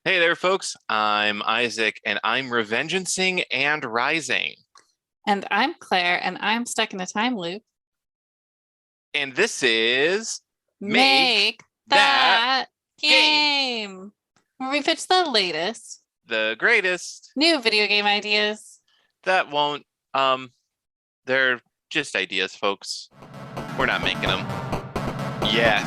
Hey there, folks. I'm Isaac, and I'm revengeancing and rising. And I'm Claire, and I'm stuck in a time loop. And this is Make Make That that Game, game where we pitch the latest the greatest. new video game ideas. That won't, um, they're just ideas, folks. We're not making them yet.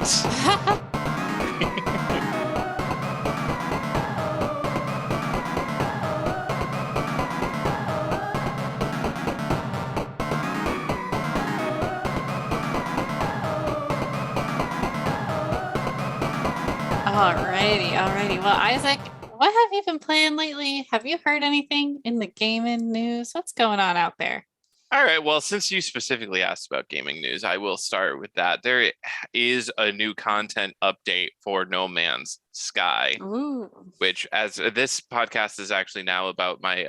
Alrighty. Well, Isaac, what have you been playing lately? Have you heard anything in the gaming news? What's going on out there? All right, well, since you specifically asked about gaming news, I will start with that. There is a new content update for No Man's Sky, Ooh. which as this podcast is actually now about my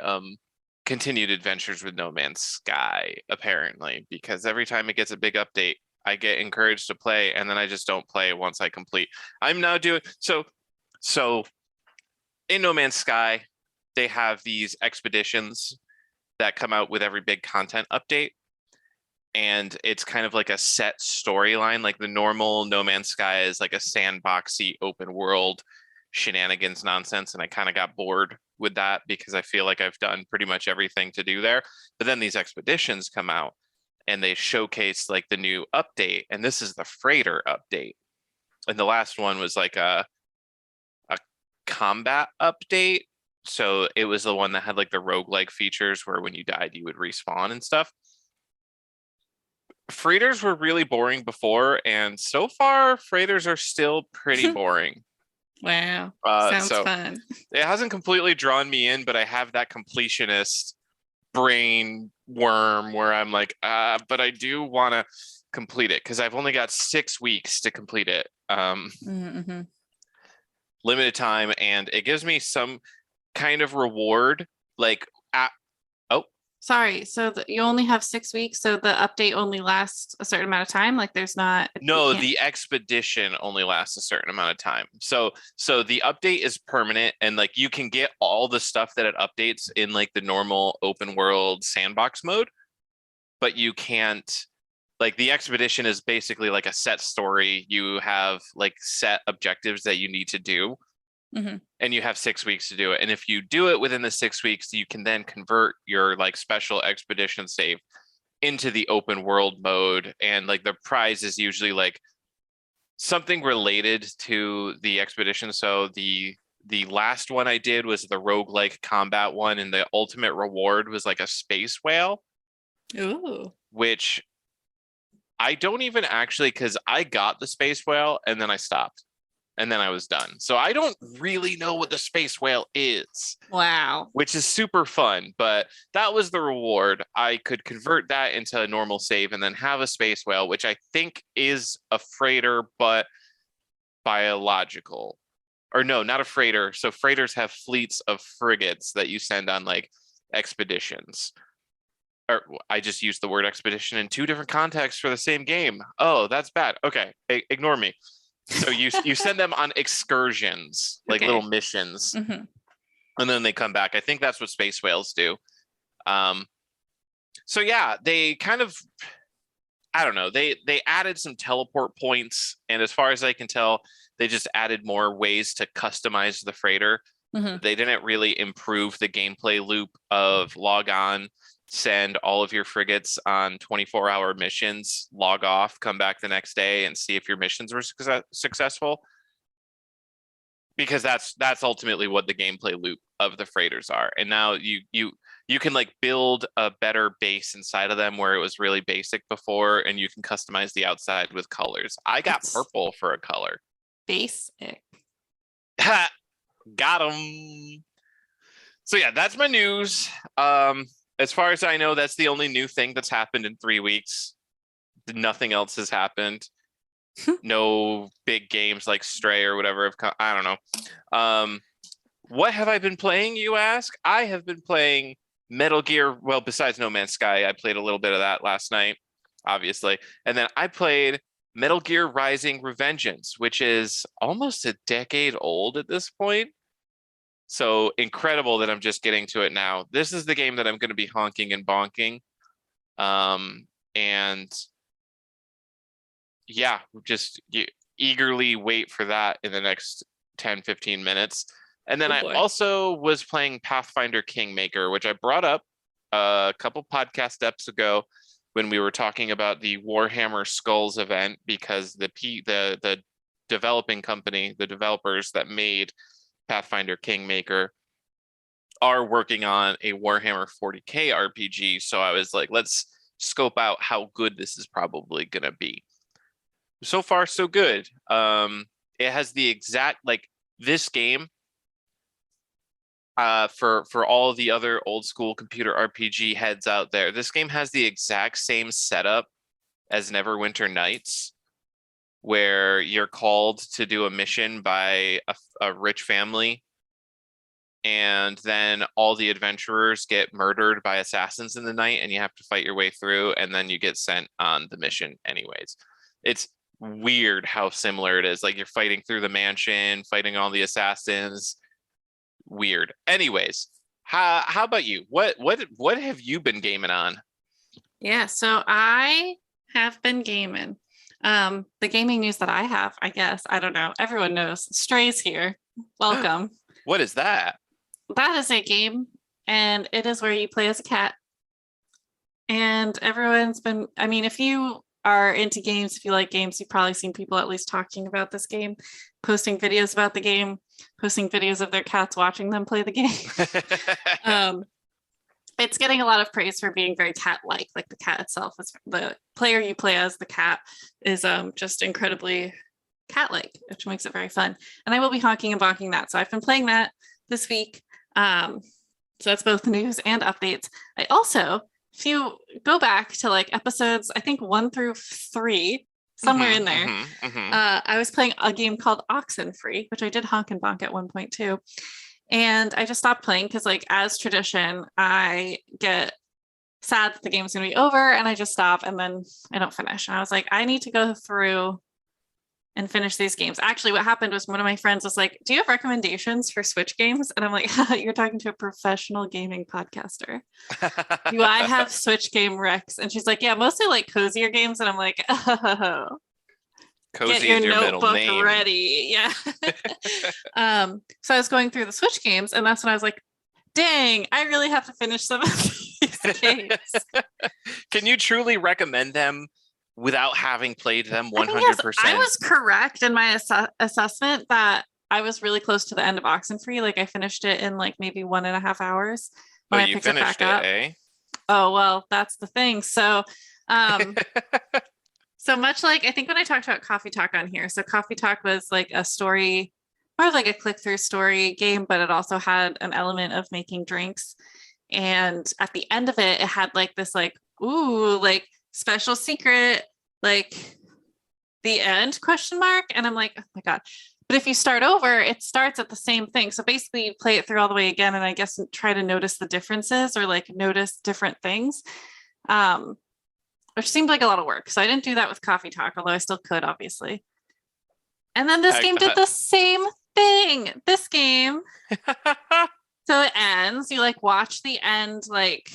continued adventures with No Man's Sky, apparently, because every time it gets a big update, I get encouraged to play, and then I just don't play once I complete. I'm now doing so in No Man's Sky, they have these expeditions that come out with every big content update. And it's kind of like a set storyline. Like the normal No Man's Sky is like a sandboxy open world shenanigans nonsense. And I kind of got bored with that because I feel like I've done pretty much everything to do there. But then these expeditions come out and they showcase like the new update. And this is the freighter update. And the last one was like a combat update. So it was the one that had like the roguelike features where when you died, you would respawn and stuff. Freighters were really boring before, and so far, freighters are still pretty boring. Wow. Uh, Sounds so fun. it hasn't completely drawn me in, but I have that completionist brain worm where I'm like, but I do want to complete it because I've only got 6 weeks to complete it. Mm-hmm. Limited time, and it gives me some kind of reward. Like, oh, Sorry, so you only have 6 weeks, so the update only lasts a certain amount of time. Like there's not, it no, can't. the expedition only lasts a certain amount of time. So the update is permanent and like you can get all the stuff that it updates in like the normal open world sandbox mode, but you can't like the expedition is basically like a set story. You have like set objectives that you need to do Mm-hmm. and you have 6 weeks to do it. And if you do it within the 6 weeks, you can then convert your like special expedition save into the open world mode. And like the prize is usually like something related to the expedition. So the last one I did was the roguelike combat one, and the ultimate reward was like a space whale, Ooh. which I don't even actually because I got the space whale and then I stopped and then I was done. So I don't really know what the space whale is, Wow. which is super fun, but that was the reward. I could convert that into a normal save and then have a space whale, which I think is a freighter, but biological. Or no, not a freighter. So freighters have fleets of frigates that you send on like expeditions. Or I just used the word expedition in two different contexts for the same game. Oh, that's bad. Okay, ignore me. So you send them on excursions, like little Okay. missions, Mm-hmm. and then they come back. I think that's what space whales do. Um, so yeah, they kind of I don't know. They added some teleport points, and as far as I can tell, they just added more ways to customize the freighter. Mm-hmm. They didn't really improve the gameplay loop of log on, send all of your frigates on 24-hour missions, log off, come back the next day, and see if your missions were successful. Because that's ultimately what the gameplay loop of the freighters are. And now you can like build a better base inside of them where it was really basic before, and you can customize the outside with colors. I got It's purple for a color. basic. Ha! Got them. So yeah, that's my news. As far as I know, that's the only new thing that's happened in 3 weeks. Nothing else has happened. No big games like Stray or whatever have come. I don't know. What have I been playing, you ask? I have been playing Metal Gear. Well, besides No Man's Sky, I played a little bit of that last night, obviously. And then I played Metal Gear Rising Revengeance, which is almost a decade old at this point. So incredible that I'm just getting to it now. This is the game that I'm going to be honking and bonking. And yeah, just eagerly wait for that in the next 10, 15 minutes. And then Oh I boy. also was playing Pathfinder Kingmaker, which I brought up a couple podcast eps ago when we were talking about the Warhammer Skulls event, because the developing company, the developers that made Pathfinder Kingmaker, are working on a Warhammer 40K RPG. So I was like, let's scope out how good this is probably gonna be. So far, so good. It has the exact, like, this game, for all the other old school computer RPG heads out there, this game has the exact same setup as Neverwinter Nights, where you're called to do a mission by a rich family, and then all the adventurers get murdered by assassins in the night, and you have to fight your way through, and then you get sent on the mission anyways. It's weird how similar it is. Like, you're fighting through the mansion, fighting all the assassins. Weird. Anyways, how about you? What have you been gaming on? Yeah, so I have been gaming. The gaming news that I have, I guess, I don't know. Everyone knows. Stray's here. Welcome. What is that? That is a game, and it is where you play as a cat. And everyone's been, I mean, if you are into games, if you like games, you've probably seen people at least talking about this game, posting videos about the game, posting videos of their cats watching them play the game. It's getting a lot of praise for being very cat-like. Like, the cat itself is, the player you play as, the cat, is just incredibly cat-like, which makes it very fun. And I will be honking and bonking that. So I've been playing that this week. So that's both news and updates. I also, if you go back to like episodes, I think 1 through 3, somewhere in there, I was playing a game called Oxenfree, which I did honk and bonk at one point too. And I just stopped playing because, like, as tradition, I get sad that the game's going to be over, and I just stop, and then I don't finish. And I was like, I need to go through and finish these games. Actually, what happened was one of my friends was like, do you have recommendations for Switch games? And I'm like, you're talking to a professional gaming podcaster. Do I have Switch game recs? And she's like, yeah, mostly like cozier games. And I'm like, oh, Cozy get your is your middle notebook name. ready. Yeah. So I was going through the Switch games, and that's when I was like, dang, I really have to finish some of these games. Can you truly recommend them without having played them 100%? Yes, I was correct in my assessment that I was really close to the end of Oxenfree. Like, I finished it in like maybe 1.5 hours when I you picked it finished back up. eh? Oh, well, that's the thing. So, so much like, I think when I talked about Coffee Talk on here, so Coffee Talk was like a story, more like a click-through story game, but it also had an element of making drinks. And at the end of it, it had like this like, ooh, like special secret, like the end question mark. And I'm like, oh my God. But if you start over, it starts at the same thing. So basically you play it through all the way again, and I guess try to notice the differences or like notice different things. Which seemed like a lot of work. So I didn't do that with Coffee Talk, although I still could, obviously. And then this game did the same thing. This game. So it ends. You like watch the end like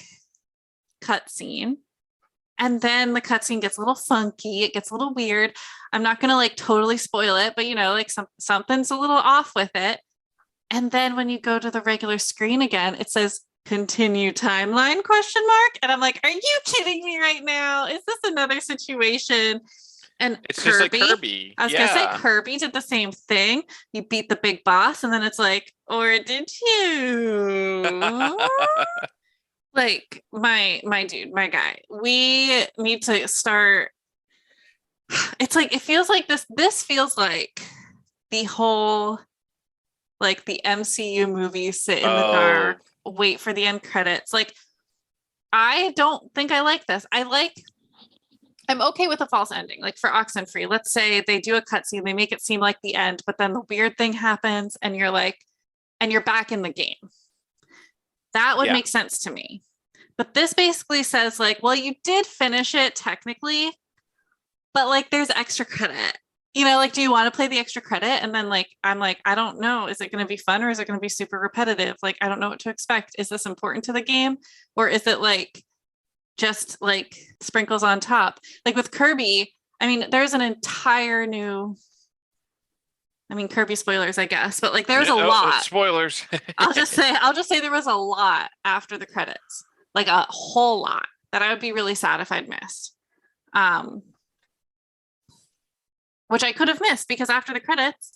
cutscene. And then the cutscene gets a little funky. It gets a little weird. I'm not going to like totally spoil it, but you know, like something's a little off with it. And then when you go to the regular screen again, it says continue timeline question mark. And I'm like, are you kidding me right now? Is this another situation? And It's Kirby, just like Kirby. I was gonna say Kirby did the same thing. You beat the big boss, and then it's like, or did you? Like, my dude, my guy, we need to start. It's like, it feels like this feels like the whole, like, the MCU movie, sit in the dark, wait for the end credits. Like, I don't think I like this. I'm okay with a false ending. Like for Oxenfree, let's say they do a cutscene, they make it seem like the end, but then the weird thing happens and you're like, and you're back in the game. That would make sense to me. But this basically says like, well, you did finish it technically, but like there's extra credit. like, do you want to play the extra credit? And then like, I'm like, I don't know. Is it going to be fun or is it going to be super repetitive? Like, I don't know what to expect. Is this important to the game? Or is it like just like sprinkles on top? Like with Kirby, I mean, there's an entire new, I mean, Kirby spoilers, I guess, but like there's a lot. Spoilers. I'll just say there was a lot after the credits, like a whole lot that I would be really sad if I'd missed. Which I could have missed because after the credits,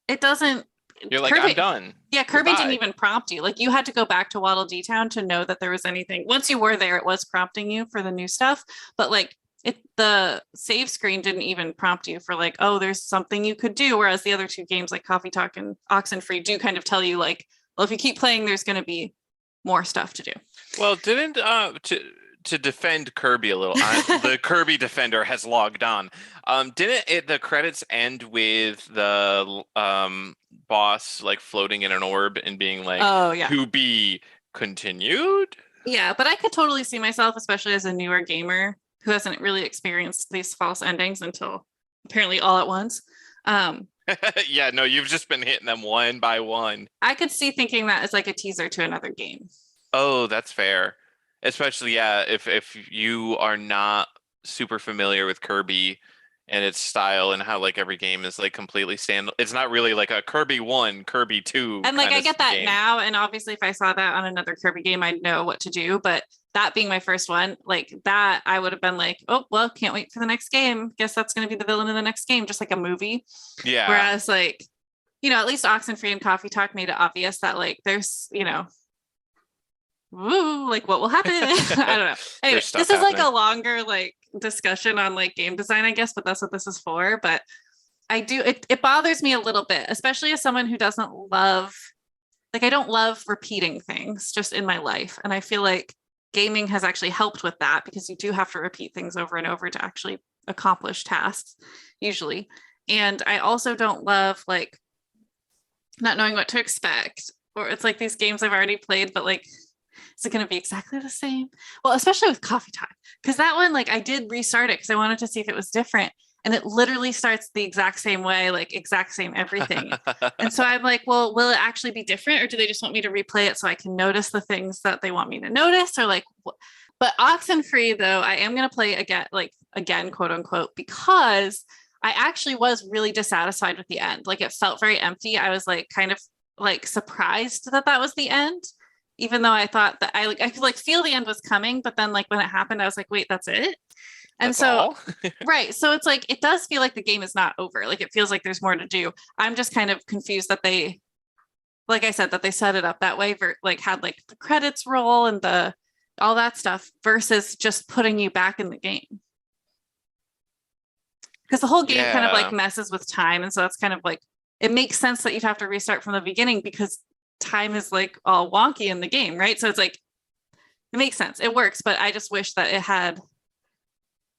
it doesn't. You're like, Kirby, I'm done. Yeah, Kirby Goodbye. didn't even prompt you. Like you had to go back to Waddle Dee Town to know that there was anything. Once you were there, it was prompting you for the new stuff, but like the save screen didn't even prompt you for like, oh, there's something you could do. Whereas the other two games like Coffee Talk and Oxenfree do kind of tell you like, well, if you keep playing, there's going to be more stuff to do. Well, didn't to defend Kirby a little, the Kirby defender has logged on. Didn't the credits end with the boss like floating in an orb and being like, oh yeah, to be continued? Yeah, but I could totally see myself, especially as a newer gamer who hasn't really experienced these false endings until apparently all at once. Yeah, no, you've just been hitting them one by one. I could see thinking that as like a teaser to another game. Oh, that's fair. Especially, yeah, if you are not super familiar with Kirby and its style and how like every game is like completely it's not really like a Kirby 1, Kirby 2. And like I get that game. now, and obviously if I saw that on another Kirby game, I'd know what to do. But that being my first one, like that, I would have been like, oh well, can't wait for the next game. Guess that's going to be the villain in the next game, just like a movie. Yeah. Whereas like, at least Oxenfree and Coffee Talk made it obvious that like there's, woo, like what will happen? I don't know. Anyway, this is like a longer like discussion on like game design, I guess, but that's what this is for. But it bothers me a little bit, especially as someone who doesn't love, like I don't love repeating things just in my life. And I feel like gaming has actually helped with that because you do have to repeat things over and over to actually accomplish tasks usually. And I also don't love like not knowing what to expect, or it's like these games I've already played, but like, is it going to be exactly the same? Well, especially with Coffee Talk, because that one, like I did restart it because I wanted to see if it was different. And it literally starts the exact same way, like exact same everything. And so I'm like, well, will it actually be different? Or do they just want me to replay it so I can notice the things that they want me to notice? Or like, but Oxenfree though, I am going to play again, quote unquote, because I actually was really dissatisfied with the end. Like it felt very empty. I was like, kind of like surprised that was the end. Even though I thought that I could like feel the end was coming, but then like when it happened, I was like, wait, that's it. And that's so, right. So it's like, it does feel like the game is not over. Like it feels like there's more to do. I'm just kind of confused that they, like I said, that they set it up that way, like had like the credits roll and all that stuff versus just putting you back in the game. Because the whole game kind of like messes with time. And so that's kind of like, it makes sense that you'd have to restart from the beginning because time is like all wonky in the game, right? So it's like, it makes sense. It works, but I just wish that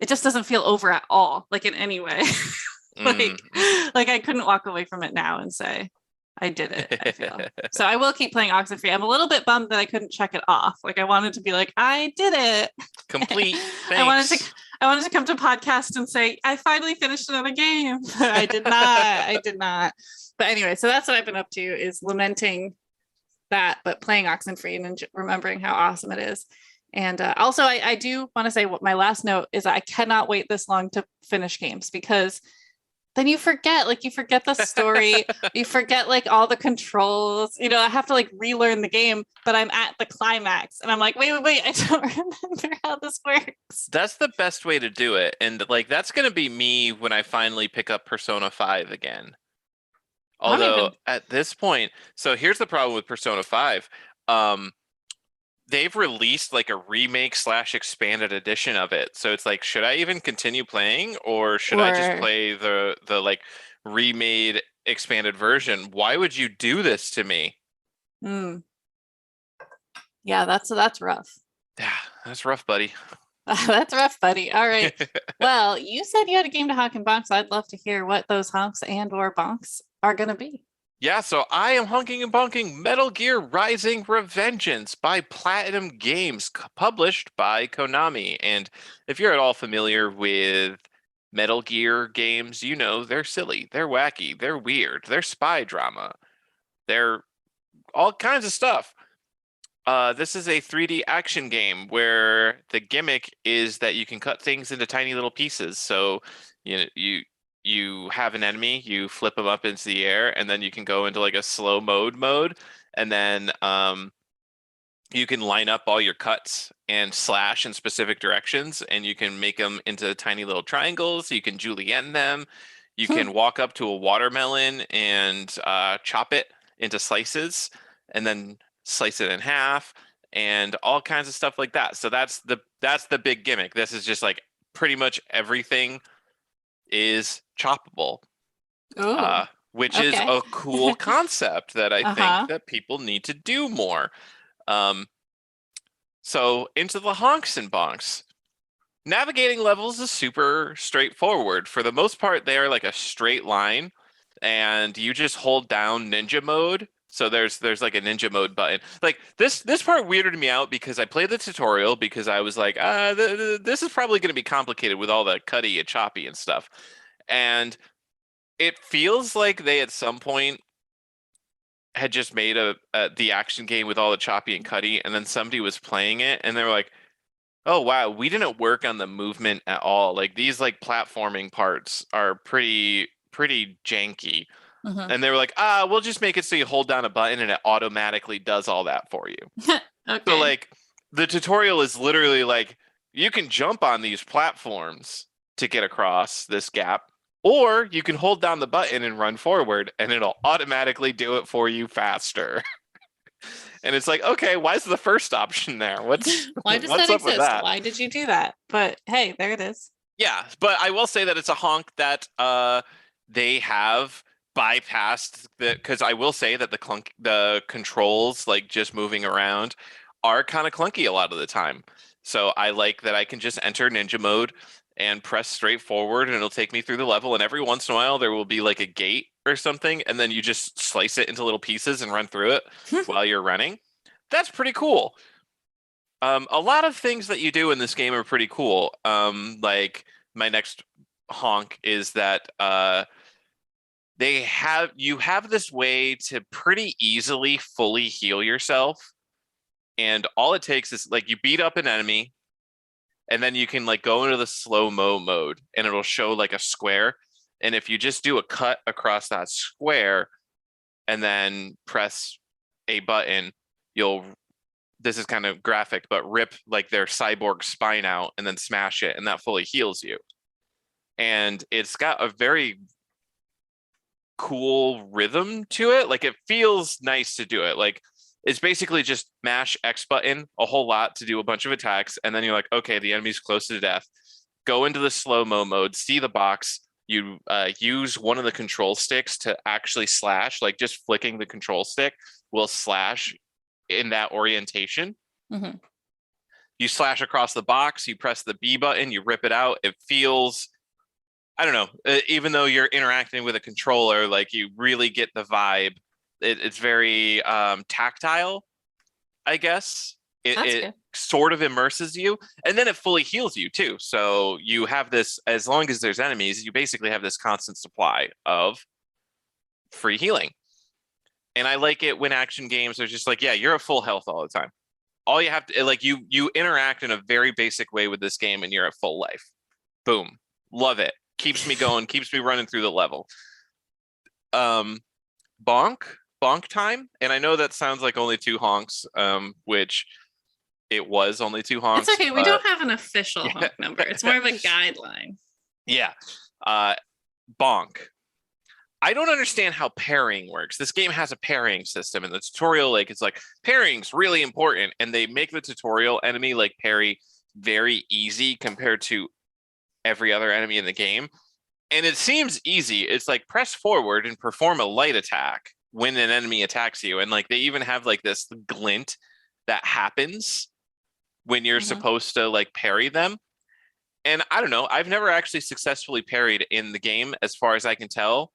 it just doesn't feel over at all, like in any way. like I couldn't walk away from it now and say, I did it, I feel. So I will keep playing Oxenfree. I'm a little bit bummed that I couldn't check it off. Like I wanted to be like, I did it. Complete. I wanted to come to podcast and say, I finally finished another game. But I did not. I did not. But anyway, so that's what I've been up to is lamenting that, but playing Oxenfree and remembering how awesome it is. And also, I do want to say what my last note is. I cannot wait this long to finish games because then you forget the story, you forget like all the controls. I have to like relearn the game, but I'm at the climax and I'm like, wait, I don't remember how this works. That's the best way to do it. And like, that's going to be me when I finally pick up Persona 5 again. Although at this point, so here's the problem with Persona 5. They've released like a remake / expanded edition of it. So it's like, should I even continue playing or should I just play the like remade expanded version? Why would you do this to me? Yeah, that's rough. Yeah, that's rough, buddy. That's rough, buddy. All right. Well, you said you had a game to honk and bonks. I'd love to hear what those honks and or bonks are going to be. Yeah, so I am honking and bonking Metal Gear Rising: Revengeance by Platinum Games, published by Konami. And if you're at all familiar with Metal Gear games, they're silly, they're wacky, they're weird, they're spy drama, they're all kinds of stuff. This is a 3D action game where the gimmick is that you can cut things into tiny little pieces. So you have an enemy, you flip them up into the air, and then you can go into like a slow mode, and then you can line up all your cuts and slash in specific directions, and you can make them into tiny little triangles. You can julienne them. You can walk up to a watermelon and chop it into slices, and then slice it in half, and all kinds of stuff like that. So that's the big gimmick. This is just like pretty much everything is choppable, Oh, which is okay. a cool concept that I think Uh-huh. that people need to do more. So into the honks and bonks. Navigating levels is super straightforward. For the most part, they are like a straight line, and you just hold down ninja mode. So there's like a ninja mode button. Like this part weirded me out because I played the tutorial because I was like, this is probably going to be complicated with all the cutty and choppy and stuff. And it feels like they at some point had just made the action game with all the choppy and cutty, and then somebody was playing it, and they were like, "Oh wow, we didn't work on the movement at all. Like these like platforming parts are pretty janky." Mhm. And they were like, we'll just make it so you hold down a button and it automatically does all that for you." So Okay. like the tutorial is literally like you can jump on these platforms to get across this gap, or you can hold down the button and run forward and it'll automatically do it for you faster. And it's like, okay, why is the first option there? What's Why does that what's up with exist? that? Why did you do that? But hey, there it is. Yeah, but I will say that it's a honk that they have bypassed the, because I will say that the controls like just moving around are kind of clunky a lot of the time. So I like that I can just enter ninja mode and press straight forward and it'll take me through the level, and every once in a while there will be like a gate or something and then you just slice it into little pieces and run through it while you're running. That's pretty cool. A lot of things that you do in this game are pretty cool. Like my next honk is that you have this way to pretty easily fully heal yourself, and all it takes is like you beat up an enemy, and then you can like go into the slow-mo mode, and it'll show like a square, and if you just do a cut across that square and then press a button, you'll this is kind of graphic, but rip like their cyborg spine out and then smash it, and that fully heals you. And it's got a very cool rhythm to it. Like it feels nice to do it. Like it's basically just mash X button a whole lot to do a bunch of attacks, and then you're like, okay, the enemy's close to death. Go into the slow-mo mode, see the box. You use one of the control sticks to actually slash, like just flicking the control stick will slash in that orientation. Mhm. You slash across the box, you press the B button, you rip it out. It feels, I don't know, even though you're interacting with a controller, like you really get the vibe. It's very tactile, I guess. That's It good. sort of immerses you, and then it fully heals you too. So you have this, as long as there's enemies, you basically have this constant supply of free healing. And I like it when action games are just like, yeah, you're at full health all the time. All you have to like you interact in a very basic way with this game and you're at full life. Boom. Love it. Keeps me going, keeps me running through the level. Um bonk, bonk time. And I know that sounds like only two honks, which it was only two It's honks, okay. We but don't have an official honk number. It's more of a guideline. yeah. Uh bonk. I don't understand how pairing works. This game has a pairing system, and the tutorial, like, it's like pairing's really important, and they make the tutorial enemy like parry very easy compared to every other enemy in the game. And it seems easy. It's like press forward and perform a light attack when an enemy attacks you, and like they even have like this glint that happens when you're Mhm. supposed to like parry them. And I don't know, I've never actually successfully parried in the game as far as I can tell.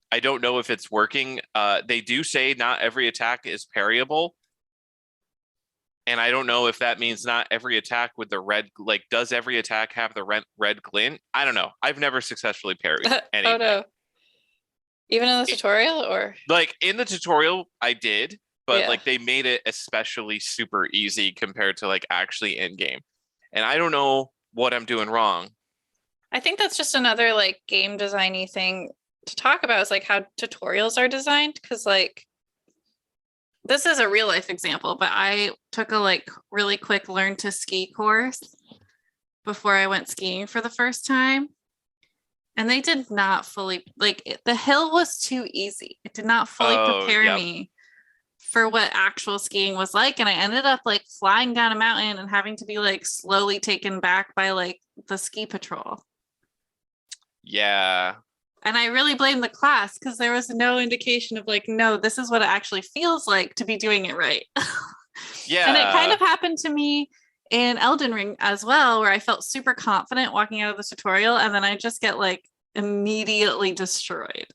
I don't know if it's working. They do say not every attack is parryable. And I don't know if that means not every attack with the red, like, does every attack have the red glint? I don't know. I've never successfully parried Oh anything. no. Even in the It- tutorial or Like in the tutorial, I did, but yeah. like they made it especially super easy compared to like actually in game. And I don't know what I'm doing wrong. I think that's just another like game designy thing to talk about is like how tutorials are designed because like this is a real life example, but I took a like really quick learn to ski course before I went skiing for the first time. And they did not fully the hill was too easy. It did not fully Oh, prepare yep. me for what actual skiing was like. And I ended up like flying down a mountain and having to be like slowly taken back by like the ski patrol. Yeah. And I really blame the class because there was no indication of like, no, this is what it actually feels like to be doing it right. Yeah. And it kind of happened to me in Elden Ring as well, where I felt super confident walking out of the tutorial, and then I just get like immediately destroyed.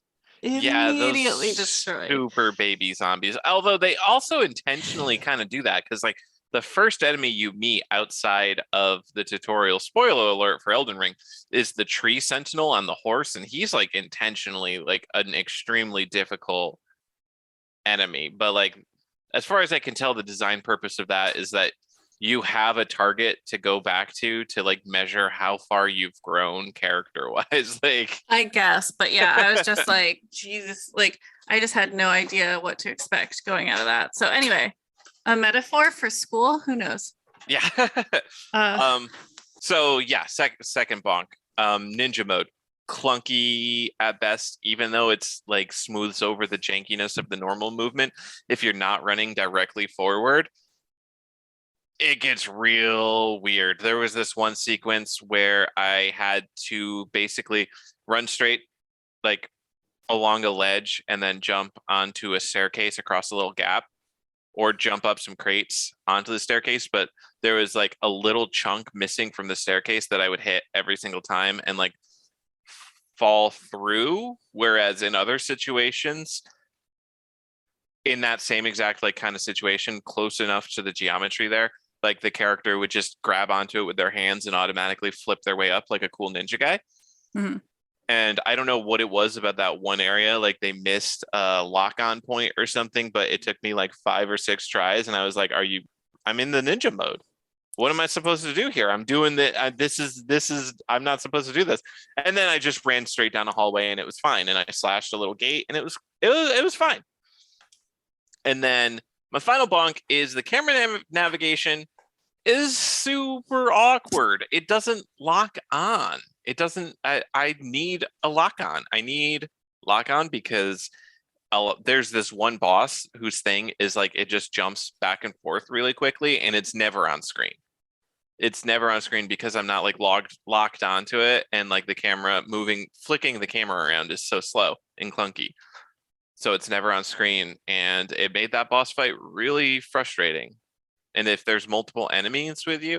Yeah, those Immediately destroyed. super baby zombies. Although they also intentionally kind of do that because, like, the first enemy you meet outside of the tutorial, spoiler alert for Elden Ring, is the tree sentinel on the horse, and he's like intentionally like an extremely difficult enemy. But like, as far as I can tell, the design purpose of that is that you have a target to go back to like measure how far you've grown character wise. Like, I guess, but yeah, I was just like, Jesus, like I just had no idea what to expect going out of that. So anyway, a metaphor for school, who knows? yeah. So yeah, second bonk. Ninja mode. Clunky at best, even though it's like smooths over the jankiness of the normal movement. If you're not running directly forward, it gets real weird. There was this one sequence where I had to basically run straight like along a ledge and then jump onto a staircase across a little gap or jump up some crates onto the staircase, but there was like a little chunk missing from the staircase that I would hit every single time and like fall through. Whereas in other situations, in that same exact like kind of situation, close enough to the geometry there, like the character would just grab onto it with their hands and automatically flip their way up like a cool ninja guy. Mm-hmm. And I don't know what it was about that one area, like they missed a lock-on point or something, but it took me like 5 or 6 tries, and I was like, I'm in the ninja mode. What am I supposed to do here? I'm doing this is I'm not supposed to do this. And then I just ran straight down a hallway and it was fine. And I slashed a little gate and it was fine. And then my final bonk is the camera navigation is super awkward. It doesn't lock on. It doesn't. I need a lock on. I need lock on because there's this one boss whose thing is like it just jumps back and forth really quickly, and it's never on screen. It's never on screen because I'm not like locked onto it, and like the camera flicking the camera around is so slow and clunky. So it's never on screen, and it made that boss fight really frustrating. And if there's multiple enemies with you,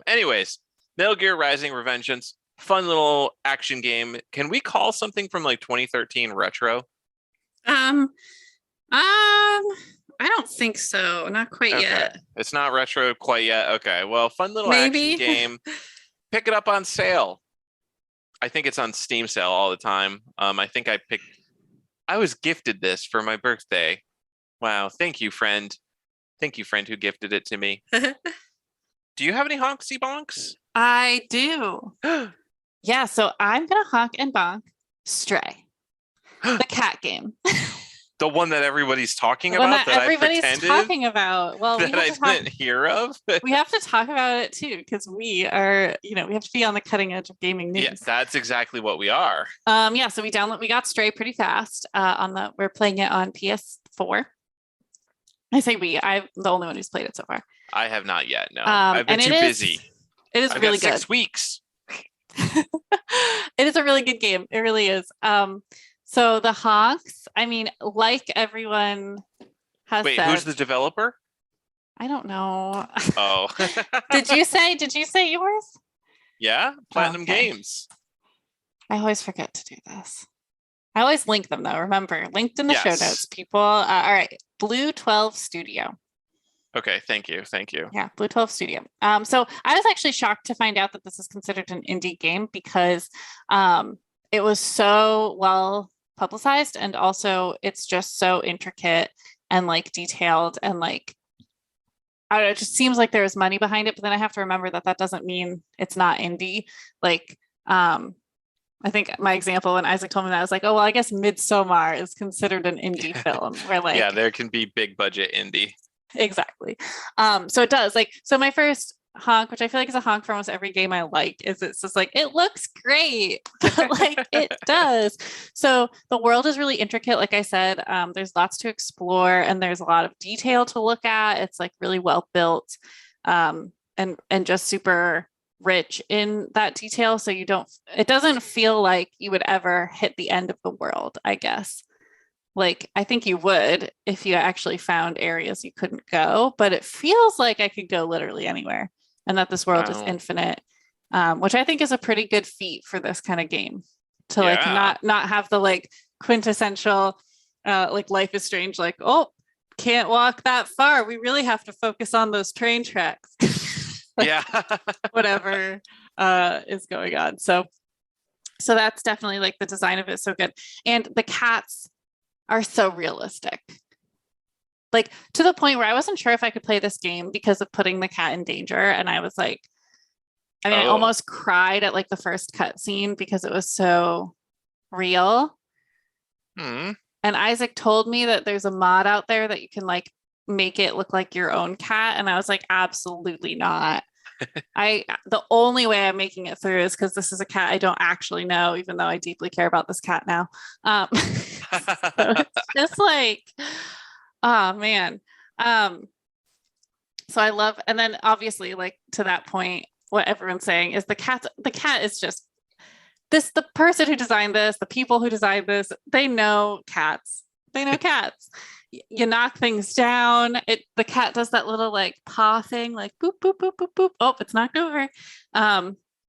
anyways, Metal Gear Rising: Revengeance, fun little action game. Can we call something from like 2013 retro? I don't think so. Not quite yet. It's not retro quite yet. Okay, well, fun little Maybe. action game. Pick it up on sale. I think it's on Steam sale all the time. I was gifted this for my birthday. Wow, thank you, friend. Thank you, friend who gifted it to me. Do you have any honksy bonks? I do. Yeah, so I'm gonna honk and bonk Stray, the cat game. The one that everybody's talking The one about that everybody's I pretended talking about. Well, that I didn't hear of. we have to talk about it too because we are, we have to be on the cutting edge of gaming news. Yeah, that's exactly what we are. Yeah, so we got Stray pretty fast. We're playing it on PS4. I say I'm the only one who's played it so far. I have not yet. No, I've been too busy. It is really good. 6 weeks. It is a really good game. It really is. So the honks, I mean, like everyone has said. Wait, who's the developer? I don't know. Oh. Did you say yours? Yeah, Platinum Games. I always forget to do this. I always link them though. Remember, linked in the show notes, people. All right, Blue 12 Studio. Okay, thank you. Thank you. Yeah, Blue 12 Studio. So I was actually shocked to find out that this is considered an indie game because it was so well publicized, and also it's just so intricate and like detailed, and like I don't know, it just seems like there's money behind it. But then I have to remember that that doesn't mean it's not indie. Like I think my example when Isaac told me that, I was like, oh well, I guess Midsommar is considered an indie film. Where like Yeah, there can be big budget indie. exactly. So it does like, so my first honk, which I feel like is a honk for almost every game I like, is it's just like, it looks great. Like it does. So the world is really intricate. Like I said, there's lots to explore and there's a lot of detail to look at. It's like really well built, and just super rich in that detail. So it doesn't feel like you would ever hit the end of the world, I guess. Like, I think you would if you actually found areas you couldn't go, but it feels like I could go literally anywhere and that this world is infinite, which I think is a pretty good feat for this kind of game to like not have the like quintessential like Life is Strange, like, oh, can't walk that far. We really have to focus on those train tracks. Like, yeah. whatever is going on. So that's definitely like the design of it is so good. And the cats are so realistic. Like to the point where I wasn't sure if I could play this game because of putting the cat in danger. And I was like, I mean, I almost cried at like the first cutscene because it was so real. Hmm. And Isaac told me that there's a mod out there that you can like make it look like your own cat. And I was like, absolutely not. The only way I'm making it through is because this is a cat I don't actually know, even though I deeply care about this cat now. So it's just like, oh man. So I love, and then obviously, like to that point, what everyone's saying is the cat is just this, the person who designed this, the people who designed this, they know cats. They know cats. You knock things down. The cat does that little like paw thing, like boop, boop, boop, boop, boop. Oh, it's knocked over.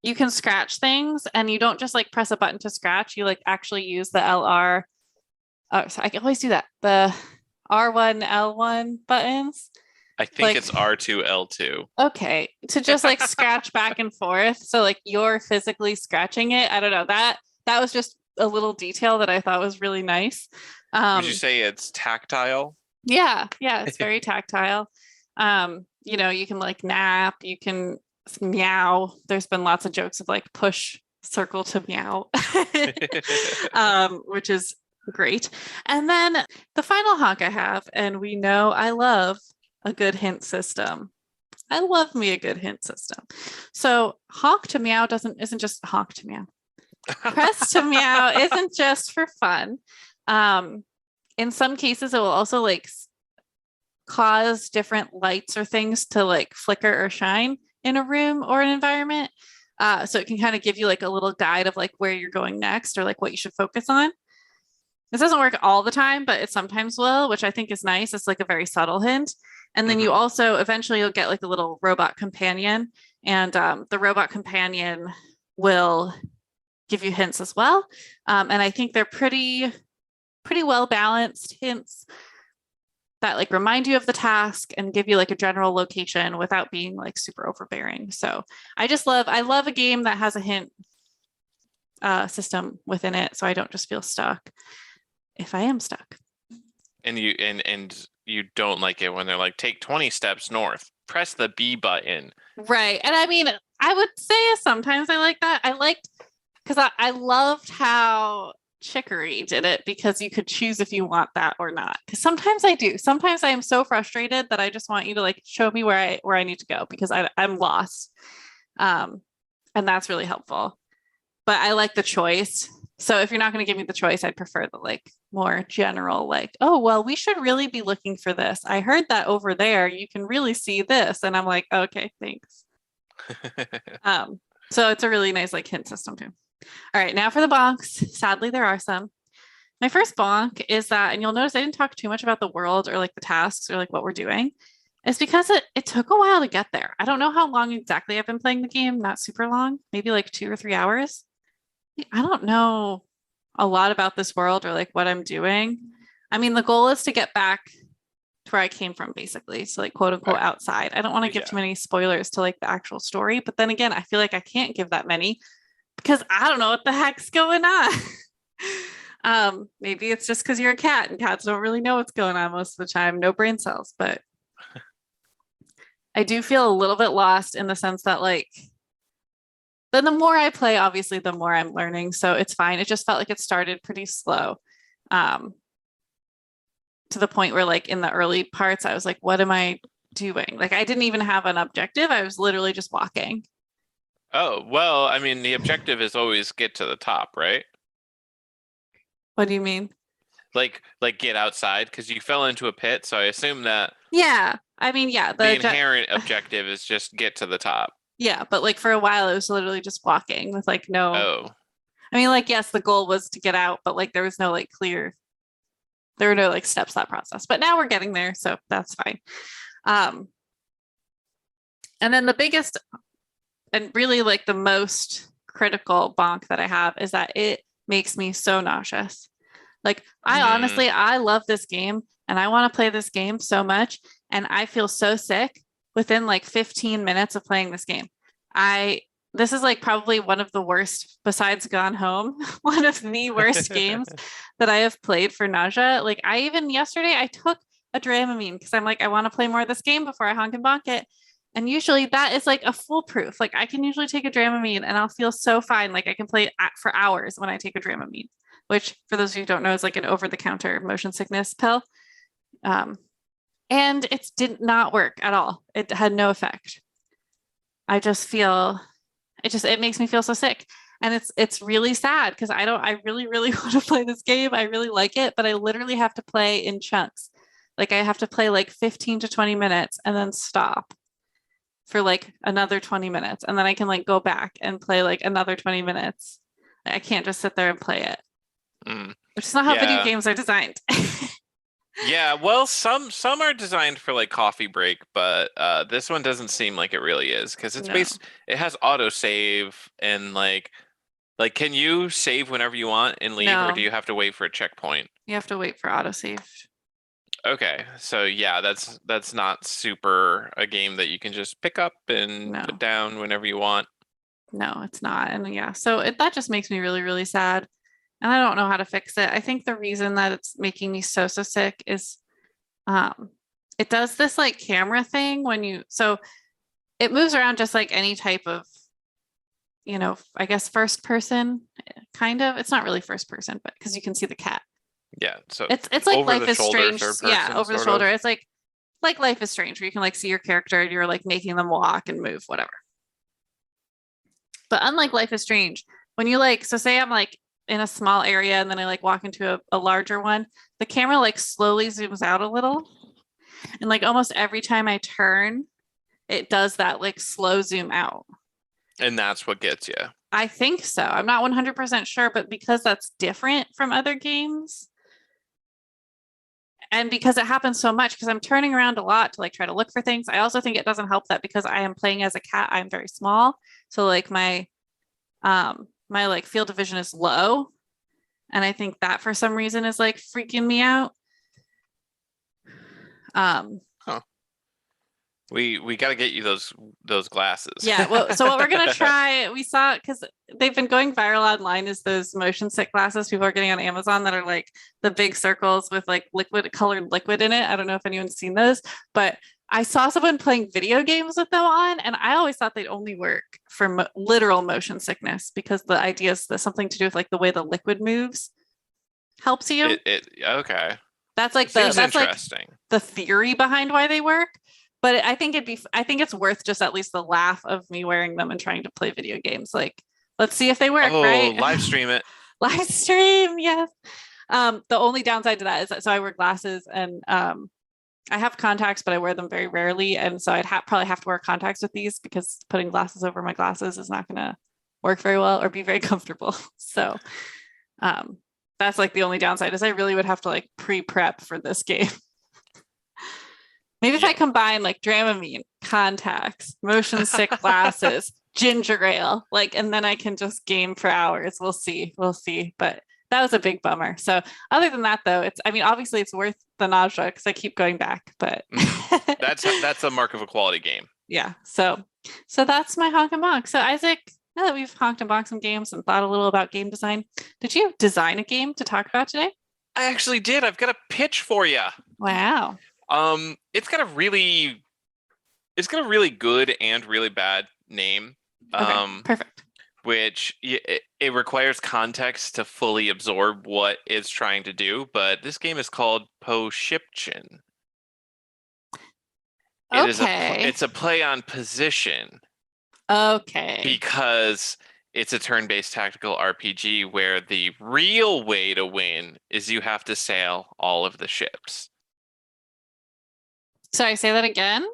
You can scratch things and you don't just like press a button to scratch. You like actually use the LR. Oh, so I can always do that. The R1, L1 buttons. I think like, it's R2, L2. Okay. To just like scratch back and forth. So like you're physically scratching it. I don't know. That was just a little detail that I thought was really nice. Would you say it's tactile? Yeah, it's very tactile. You know, you can like nap, you can meow. There's been lots of jokes of like push circle to meow, which is great. And then the final honk I have, and we know I love a good hint system. I love me a good hint system. So honk to meow isn't just honk to meow. Press to meow isn't just for fun. In some cases, it will also like cause different lights or things to like flicker or shine in a room or an environment. So it can kind of give you like a little guide of like where you're going next or like what you should focus on. This doesn't work all the time, but it sometimes will, which I think is nice. It's like a very subtle hint. And then you also eventually you'll get like a little robot companion, and the robot companion will give you hints as well. And I think they're pretty well balanced hints that like remind you of the task and give you like a general location without being like super overbearing. So I love a game that has a hint system within it, so I don't just feel stuck if I am stuck. And you don't like it when they're like, take 20 steps north, press the B button. Right. And I mean, I would say sometimes I like that. I liked, because I loved how Chicory did it, because you could choose if you want that or not. Because sometimes I do. Sometimes I am so frustrated that I just want you to like show me where I need to go, because I'm lost. And that's really helpful. But I like the choice. So if you're not going to give me the choice, I'd prefer the like more general, like, oh, well, we should really be looking for this. I heard that over there. You can really see this. And I'm like, okay, thanks. So it's a really nice like hint system too. All right, now for the bonks. Sadly, there are some. My first bonk is that, and you'll notice I didn't talk too much about the world or like the tasks or like what we're doing. It's because it took a while to get there. I don't know how long exactly I've been playing the game, not super long, maybe like 2 or 3 hours. I don't know a lot about this world or like what I'm doing. I mean, the goal is to get back to where I came from, basically. So like quote unquote Okay. outside. I don't want to give too Yeah. many spoilers to like the actual story, but then again, I feel like I can't give that many because I don't know what the heck's going on. Maybe it's just because you're a cat and cats don't really know what's going on most of the time. No brain cells, but I do feel a little bit lost in the sense that like then the more I play, obviously the more I'm learning. So it's fine. It just felt like it started pretty slow. Um, to the point where like in the early parts, I was like, what am I doing? Like I didn't even have an objective. I was literally just walking. Oh, well, I mean, the objective is always get to the top, right? What do you mean? Like get outside because you fell into a pit. So I assume that Yeah. I mean, yeah, the inherent objective is just get to the top. yeah, but like for a while it was literally just walking with like no Oh, I mean like yes, the goal was to get out, but like there was no like clear there were no like steps that process. But now we're getting there, so that's fine. Um and then the biggest and really like the most critical bonk that I have is that it makes me so nauseous. Like I honestly I love this game and I want to play this game so much and I feel so sick within like 15 minutes of playing this game. I this is like probably one of the worst besides Gone Home, one of the worst games that I have played for nausea. Like I even yesterday I took a Dramamine because I'm like I want to play more of this game before I honk and bonk it. And usually that is like a foolproof. Like I can usually take a Dramamine and I'll feel so fine. Like I can play for hours when I take a Dramamine, which for those of you who don't know is like an over-the-counter motion sickness pill. And it did not work at all. It had no effect. I just feel it makes me feel so sick. And it's really sad because I really, really want to play this game. I really like it, but I literally have to play in chunks. Like I have to play like 15 to 20 minutes and then stop for like another 20 minutes. And then I can like go back and play like another 20 minutes. I can't just sit there and play it. Which is not how video games are designed. Yeah, well, some are designed for like coffee break, but this one doesn't seem like it really is because it's No. it has autosave and like can you save whenever you want and leave, or No. do you have to wait for a checkpoint? You have to wait for autosave. Okay, so yeah, that's not super a game that you can just pick up and No. put down whenever you want. No, it's not. And yeah, so that just makes me really, really sad. And I don't know how to fix it. I think the reason that it's making me so sick is it does this like camera thing when you so it moves around just like any type of I guess first person kind of. It's not really first person, but because you can see the cat. Yeah, so it's like over Life the is shoulder, Strange. third Yeah, person, over the sort shoulder. of. It's like Life is Strange where you can like see your character and you're like making them walk and move, whatever. But unlike Life is Strange, when you like, so say I'm like in a small area and then I like walk into a larger one, the camera like slowly zooms out a little. And like almost every time I turn, it does that like slow zoom out. And that's what gets you. I think so. I'm not 100% sure, but because that's different from other games, and because it happens so much, because I'm turning around a lot to like try to look for things, I also think it doesn't help that because I am playing as a cat, I'm very small. So like my like field of vision is low. And I think that for some reason is like freaking me out. We got to get you those glasses. Yeah. Well, so what we're gonna try, we saw because they've been going viral online is those motion sick glasses people are getting on Amazon that are like the big circles with like colored liquid in it. I don't know if anyone's seen those, but I saw someone playing video games with them on, and I always thought they'd only work for literal motion sickness because the idea is that something to do with like the way the liquid moves helps you. Okay. That's like Seems that's like interesting. the theory behind why they work. But I think it's worth just at least the laugh of me wearing them and trying to play video games. Like, let's see if they work, right? Live stream it. Live stream, yes. The only downside to that is that so I wear glasses and I have contacts, but I wear them very rarely. And so I'd probably have to wear contacts with these because putting glasses over my glasses is not gonna work very well or be very comfortable. So that's like the only downside is I really would have to like pre-prep for this game. Maybe if I combine like Dramamine, contacts, motion sick glasses, ginger ale, like, and then I can just game for hours. We'll see. But that was a big bummer. So other than that, though, it's, I mean, obviously it's worth the nausea because I keep going back, but That's a mark of a quality game. yeah. So that's my honk and bonk. So Isaac, now that we've honked and bonked some games and thought a little about game design, did you design a game to talk about today? I actually did. I've got a pitch for you. Wow. It's got a really good and really bad name. Okay, perfect. Which it requires context to fully absorb what it's trying to do. But this game is called Poshipchin. Okay. It's a play on position. Okay. Because it's a turn-based tactical RPG where the real way to win is you have to sail all of the ships. Sorry, say that again.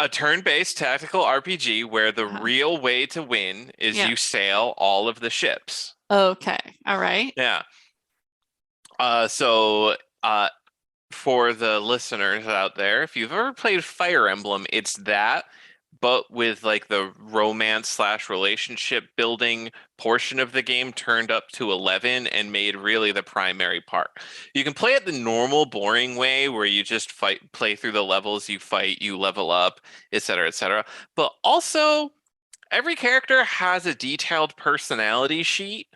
A turn-based tactical RPG where the real way to win is you sail all of the ships. Okay. All right. Yeah. So for the listeners out there, if you've ever played Fire Emblem, it's that, but with like the romance/relationship building portion of the game turned up to 11 and made really the primary part. You can play it the normal boring way where you just play through the levels, you fight, you level up, etc., etc. But also every character has a detailed personality sheet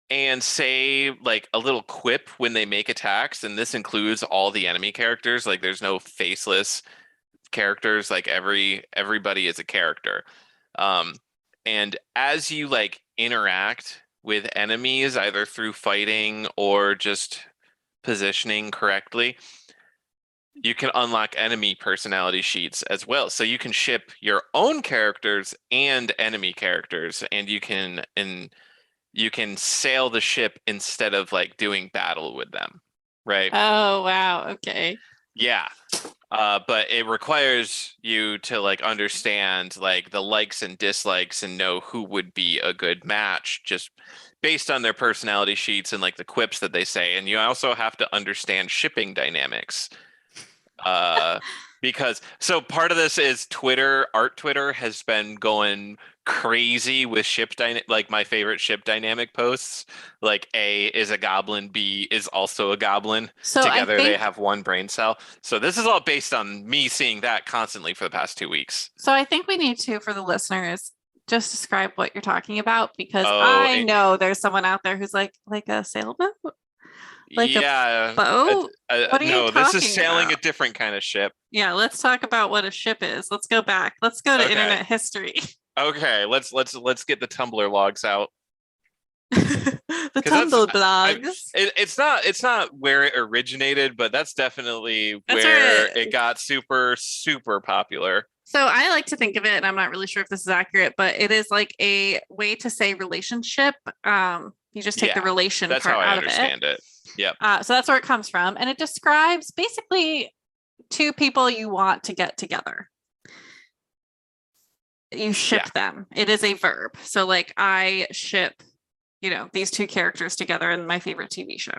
and say like a little quip when they make attacks, and this includes all the enemy characters. Like there's no faceless characters, like everybody is a character. And as you like interact with enemies either through fighting or just positioning correctly, you can unlock enemy personality sheets as well. So you can ship your own characters and enemy characters, and you can sail the ship instead of like doing battle with them, right? Oh, wow. Okay. Yeah. But it requires you to like understand like the likes and dislikes and know who would be a good match just based on their personality sheets and like the quips that they say. And you also have to understand shipping dynamics. Because so part of this is Twitter has been going crazy with like my favorite ship dynamic posts. Like A is a goblin, B is also a goblin. So together they have one brain cell. So this is all based on me seeing that constantly for the past 2 weeks. So I think we need to, for the listeners, just describe what you're talking about, because I know there's someone out there who's like a sailboat. Like a boat? What are you this is talking sailing about? a different kind of ship. Yeah, let's talk about what a ship is. Let's go back. Let's go to internet history. Okay, let's get the Tumblr logs out. The Tumblr blogs. It's not where it originated, but that's definitely where it got super, super popular. So I like to think of it, and I'm not really sure if this is accurate, but it is like a way to say relationship. You just take the relation part out of it. That's how I understand it. Yep. So that's where it comes from. And it describes basically two people you want to get together. You ship them. It is a verb. So like I ship, these two characters together in my favorite TV show.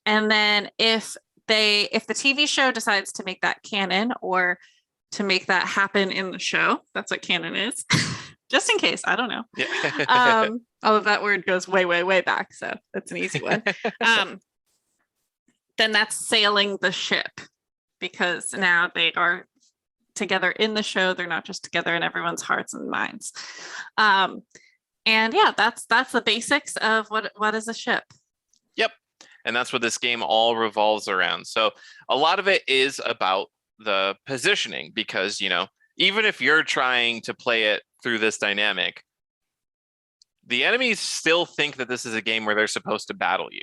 And then if the TV show decides to make that canon or to make that happen in the show, that's what canon is. Just in case, I don't know. Yeah. Although that word goes way, way, way back, so that's an easy one. Then that's sailing the ship, because now they are together in the show. They're not just together in everyone's hearts and minds. And yeah, that's the basics of what is a ship. Yep. And that's what this game all revolves around. So a lot of it is about the positioning, because, even if you're trying to play it through this dynamic, the enemies still think that this is a game where they're supposed to battle you.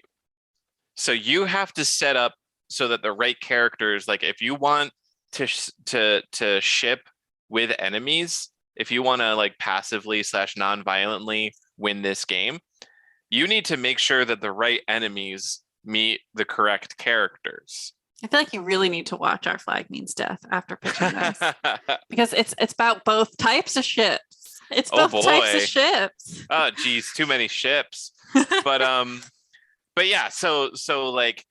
So you have to set up so that the right characters, like if you want to ship with enemies, if you want to like passively / non-violently win this game, you need to make sure that the right enemies meet the correct characters. I feel like you really need to watch Our Flag Means Death after pitching this, because it's about both types of ships. It's both types of ships. Oh, geez, too many ships. But yeah, so like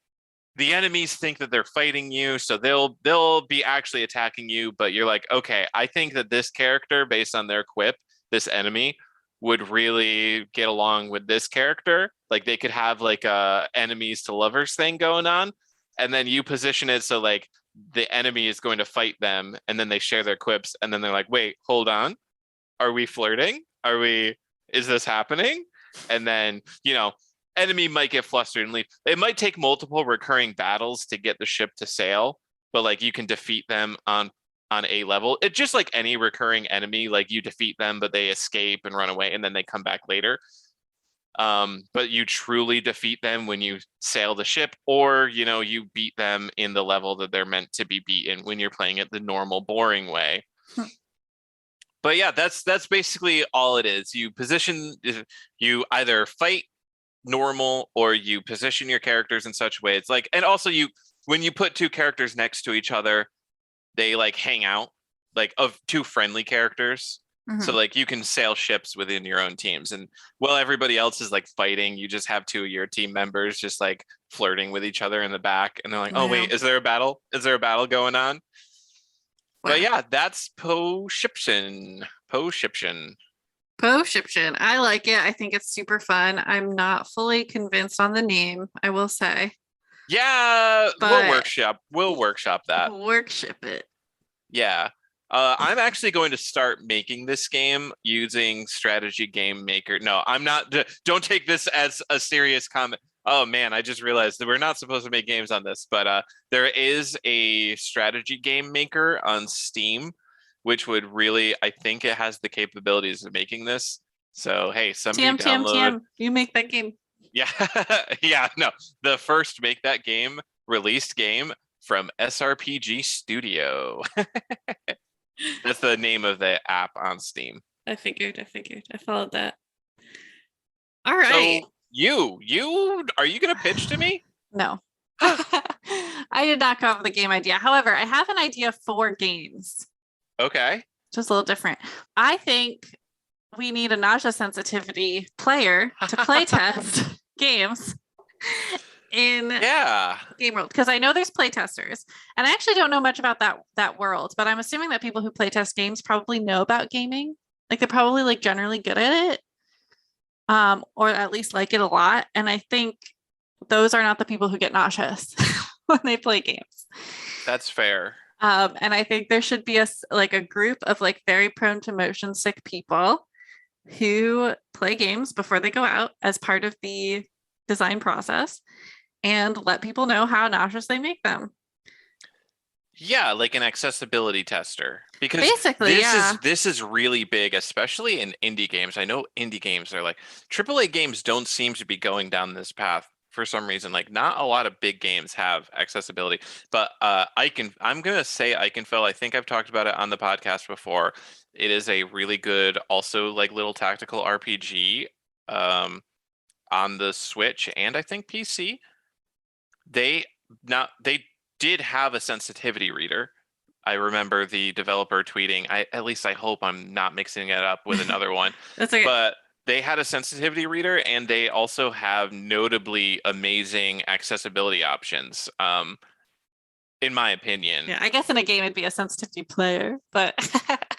the enemies think that they're fighting you, so they'll be actually attacking you, but you're like, okay, I think that this character, based on their quip, this enemy would really get along with this character. Like they could have like a enemies to lovers thing going on, and then you position it so like the enemy is going to fight them, and then they share their quips, and then they're like, wait, hold on, are we flirting? Is this happening? And then, enemy might get flustered and leave. It might take multiple recurring battles to get the ship to sail, but like you can defeat them on a level. It's just like any recurring enemy, like you defeat them, but they escape and run away, and then they come back later. But you truly defeat them when you sail the ship, or you beat them in the level that they're meant to be beaten when you're playing it the normal, boring way. But yeah, that's basically all it is. You either fight normal or you position your characters in such a way. It's like, and also when you put two characters next to each other, they like hang out, like of two friendly characters. So like you can sail ships within your own teams, and while everybody else is like fighting, you just have two of your team members just like flirting with each other in the back, and they're like, oh wait, is there a battle? Is there a battle going on? Wow. But yeah, that's Poeshiption. Poeshiption. I like it. I think it's super fun. I'm not fully convinced on the name, I will say. Yeah, we'll workshop that. Workshop it. Yeah. I'm actually going to start making this game using Strategy Game Maker. No, I'm not. Don't take this as a serious comment. Oh man, I just realized that we're not supposed to make games on this, but there is a strategy game maker on Steam, which would really, I think it has the capabilities of making this. So hey, somebody download. TM, you make that game. Yeah, yeah, no, the first make that game released game from SRPG Studio. That's the name of the app on Steam. I figured. I followed that. All right. So are you going to pitch to me? No. I did not come up with a game idea. However, I have an idea for games. Okay. Just a little different. I think we need a nausea sensitivity player to play test games in game world, because I know there's playtesters, and I actually don't know much about that world, but I'm assuming that people who playtest games probably know about gaming. Like they're probably like generally good at it, or at least like it a lot. And I think those are not the people who get nauseous when they play games. That's fair. And I think there should be a group of like very prone to motion sick people who play games before they go out as part of the design process, and let people know how nauseous they make them. Yeah, like an accessibility tester. Because basically, this is really big, especially in indie games. I know indie games are like AAA games don't seem to be going down this path for some reason. Like not a lot of big games have accessibility. But I'm gonna say Ikenfell. I think I've talked about it on the podcast before. It is a really good, also like little tactical RPG on the Switch and I think PC. They did have a sensitivity reader. I remember the developer tweeting, at least I hope I'm not mixing it up with another one. That's okay. But they had a sensitivity reader, and they also have notably amazing accessibility options. In my opinion. Yeah, I guess in a game it'd be a sensitivity player, but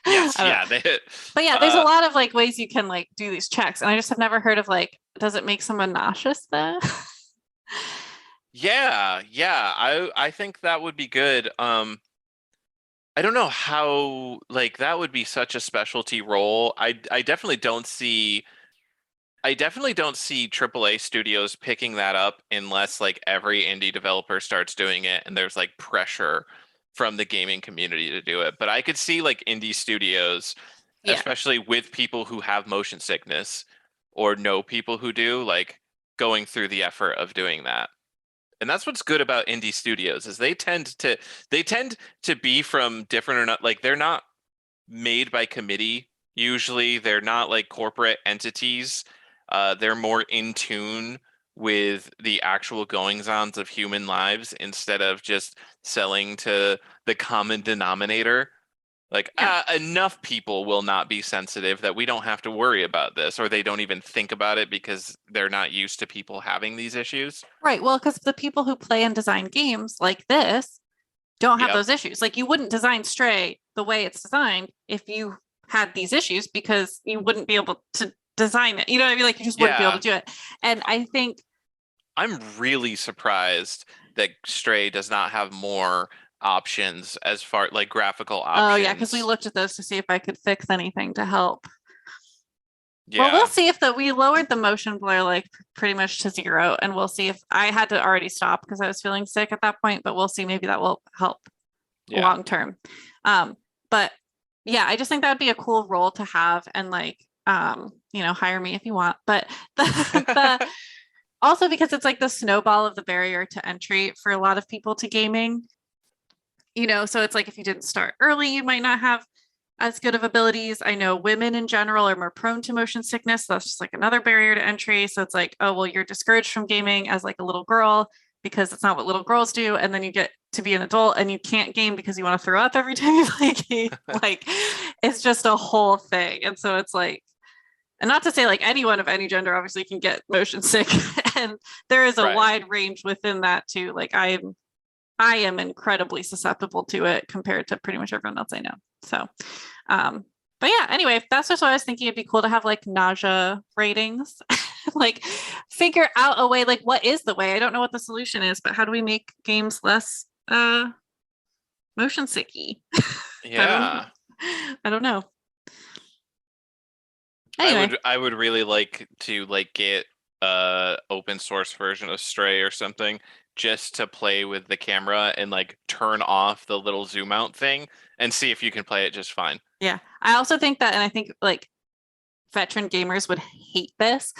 yes, yeah. But yeah, there's a lot of like ways you can like do these checks, and I just have never heard of like, does it make someone nauseous then? Yeah. I think that would be good. I don't know how, like, that would be such a specialty role. I definitely don't see AAA studios picking that up unless like every indie developer starts doing it and there's like pressure from the gaming community to do it. But I could see like indie studios, especially with people who have motion sickness or know people who do, like going through the effort of doing that. And that's what's good about indie studios is they tend to be from different, or not, like they're not made by committee. Usually they're not like corporate entities. They're more in tune with the actual goings-ons of human lives instead of just selling to the common denominator. Like enough people will not be sensitive that we don't have to worry about this, or they don't even think about it because they're not used to people having these issues. Right. Well, because the people who play and design games like this don't have those issues. Like you wouldn't design Stray the way it's designed if you had these issues, because you wouldn't be able to design it. You know what I mean? Like you just wouldn't be able to do it. And I think I'm really surprised that Stray does not have more options as far like graphical options. oh yeah, because we looked at those to see if I could fix anything to help. Yeah. Well, we'll see if we lowered the motion blur like pretty much to 0, and we'll see if I had to already stop because I was feeling sick at that point, but we'll see, maybe that will help long term. But yeah, I just think that would be a cool role to have, and like hire me if you want. But the also because it's like the snowball of the barrier to entry for a lot of people to gaming. So it's like if you didn't start early, you might not have as good of abilities. I know women in general are more prone to motion sickness. So that's just like another barrier to entry. So it's like, oh, well, you're discouraged from gaming as like a little girl because it's not what little girls do. And then you get to be an adult and you can't game because you want to throw up every time you play a game. Like it's just a whole thing. And so it's like, and not to say like anyone of any gender obviously can get motion sick. And there is a wide range within that too. Like I am incredibly susceptible to it compared to pretty much everyone else I know. So, but yeah, anyway, that's just what I was thinking. It'd be cool to have like nausea ratings, like figure out a way, like what is the way? I don't know what the solution is, but how do we make games less motion sicky? Yeah. I don't know. Anyway. I would really like to like get open source version of Stray or something just to play with the camera and like turn off the little zoom out thing and see if you can play it just fine. Yeah. I also think that, and I think like veteran gamers would hate this,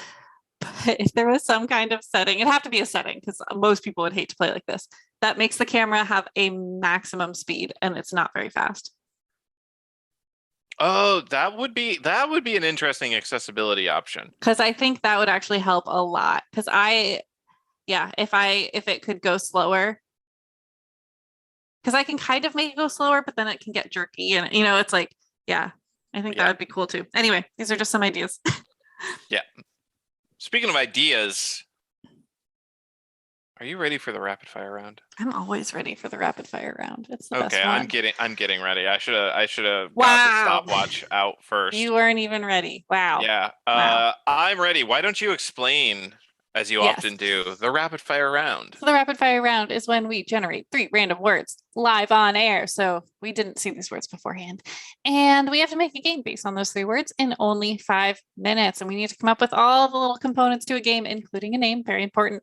but if there was some kind of setting, it'd have to be a setting because most people would hate to play like this, that makes the camera have a maximum speed and it's not very fast. Oh, that would be an interesting accessibility option. Because I think that would actually help a lot. Because if it could go slower, because I can kind of make it go slower, but then it can get jerky, and it's like, yeah, I think that would be cool too. Anyway, these are just some ideas. Yeah. Speaking of ideas, are you ready for the rapid fire round? I'm always ready for the rapid fire round. It's the best one. I'm getting ready. I should have got the stopwatch out first. You weren't even ready. Wow. Yeah. Wow. I'm ready. Why don't you explain, as you often do, the rapid fire round? So the rapid fire round is when we generate 3 random words live on air. So we didn't see these words beforehand. And we have to make a game based on those 3 words in only 5 minutes. And we need to come up with all the little components to a game, including a name. Very important.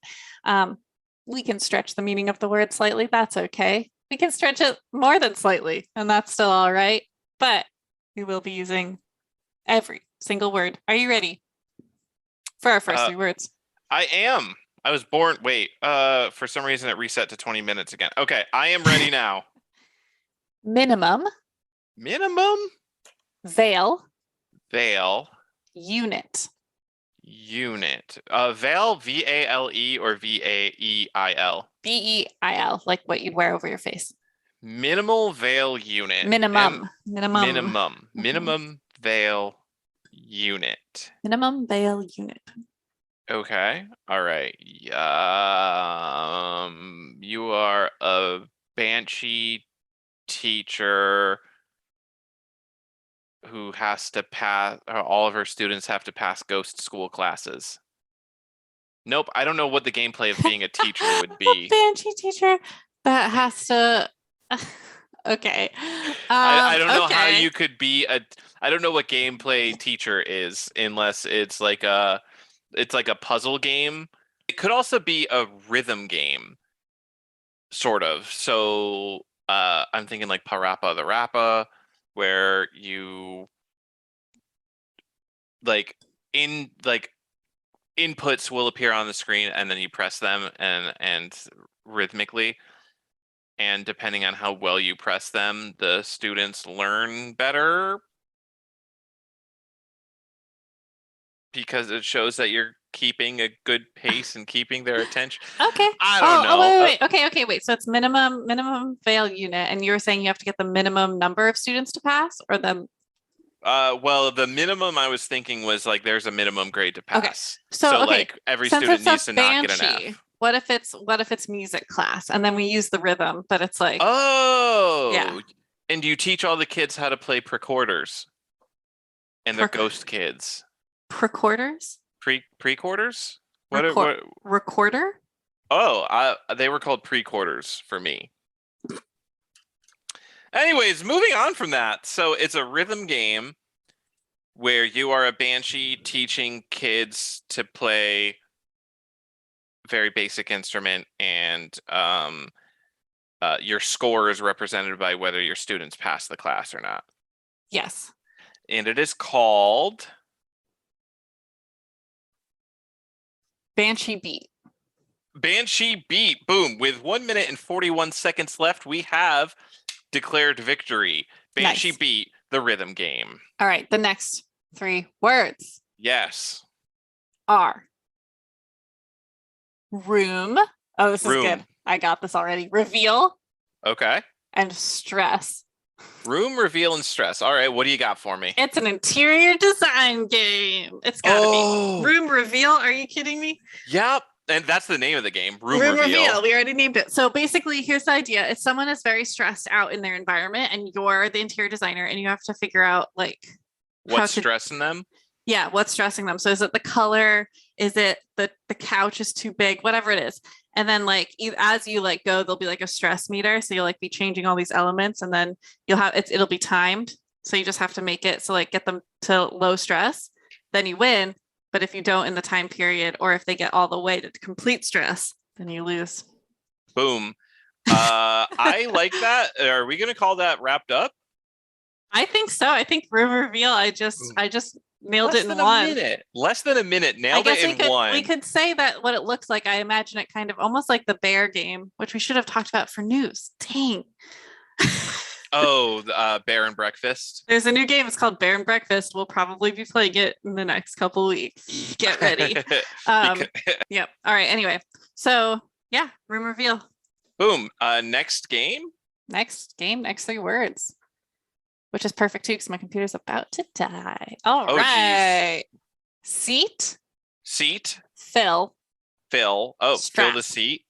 We can stretch the meaning of the word slightly. That's okay. We can stretch it more than slightly, and that's still all right. But we will be using every single word. Are you ready for our first 3 words? I am. I was born. Wait, for some reason it reset to 20 minutes again. Okay, I am ready now. Minimum. Minimum. Veil. Veil. Unit. Unit. Veil, V-A-L-E or V-A-E-I-L? V-E-I-L, like what you'd wear over your face. Minimal veil unit. Minimum. Minimum veil unit. Minimum veil unit. Okay. All right. You are a banshee teacher who has to pass, all of her students have to pass ghost school classes. Nope, I don't know what the gameplay of being a teacher would be. A banshee teacher that has to. Okay. I don't know how you could be I don't know what gameplay teacher is unless it's like a puzzle game. It could also be a rhythm game, sort of. So I'm thinking like Parappa the Rappa, where you inputs will appear on the screen and then you press them and rhythmically, and depending on how well you press them, the students learn better because it shows that you're keeping a good pace and keeping their attention. Okay. I don't know. Wait. Okay, wait. So it's minimum veil unit, and you were saying you have to get the minimum number of students to pass, or the well, the minimum I was thinking was like there's a minimum grade to pass. Okay. So like every student needs to not get an F. What if it's music class and then we use the rhythm, but it's like yeah. And you teach all the kids how to play precorders, and they're ghost kids. Precorders? Pre-quarters? Record What? recorder? Oh, they were called pre-quarters for me. Anyways, moving on from that. So it's a rhythm game where you are a banshee teaching kids to play very basic instrument, and your score is represented by whether your students pass the class or not. Yes. And it is called Banshee Beat. Banshee Beat. Boom. With 1 minute and 41 seconds left, we have declared victory. Banshee Nice. Beat, the rhythm game. All right. The next 3 words Yes. are room. Oh, this is Room. good. I got this already. Reveal Okay. and stress. Room, reveal, and stress. All right. What do you got for me? It's an interior design game. It's gotta be. Room reveal. Are you kidding me? Yep. And that's the name of the game. Room Room reveal. We already named it. So basically, here's the idea. If someone is very stressed out in their environment and you're the interior designer and you have to figure out like What's stressing them? Yeah, what's stressing them. So is it the color? Is it the couch is too big? Whatever it is. And then like as you like go, there'll be like a stress meter. So you'll like be changing all these elements, and then you'll have it'll be timed. So you just have to make it so like get them to low stress. Then you win. But if you don't in the time period, or if they get all the way to complete stress, then you lose. Boom. I like that. Are we going to call that wrapped up? I think so. I think room reveal. I just nailed it in one. Less than a minute. Nailed it in one. We could say that what it looks like. I imagine it kind of almost like the bear game, which we should have talked about for news. Dang. Oh, Bear and Breakfast. There's a new game. It's called Bear and Breakfast. We'll probably be playing it in the next couple of weeks. Get ready. Yep. All right. Anyway, so yeah, room reveal. Boom. Next game. Next 3 words, which is perfect too because my computer's about to die. All right. Geez. Seat. Fill. Oh, Strap. fill the seat.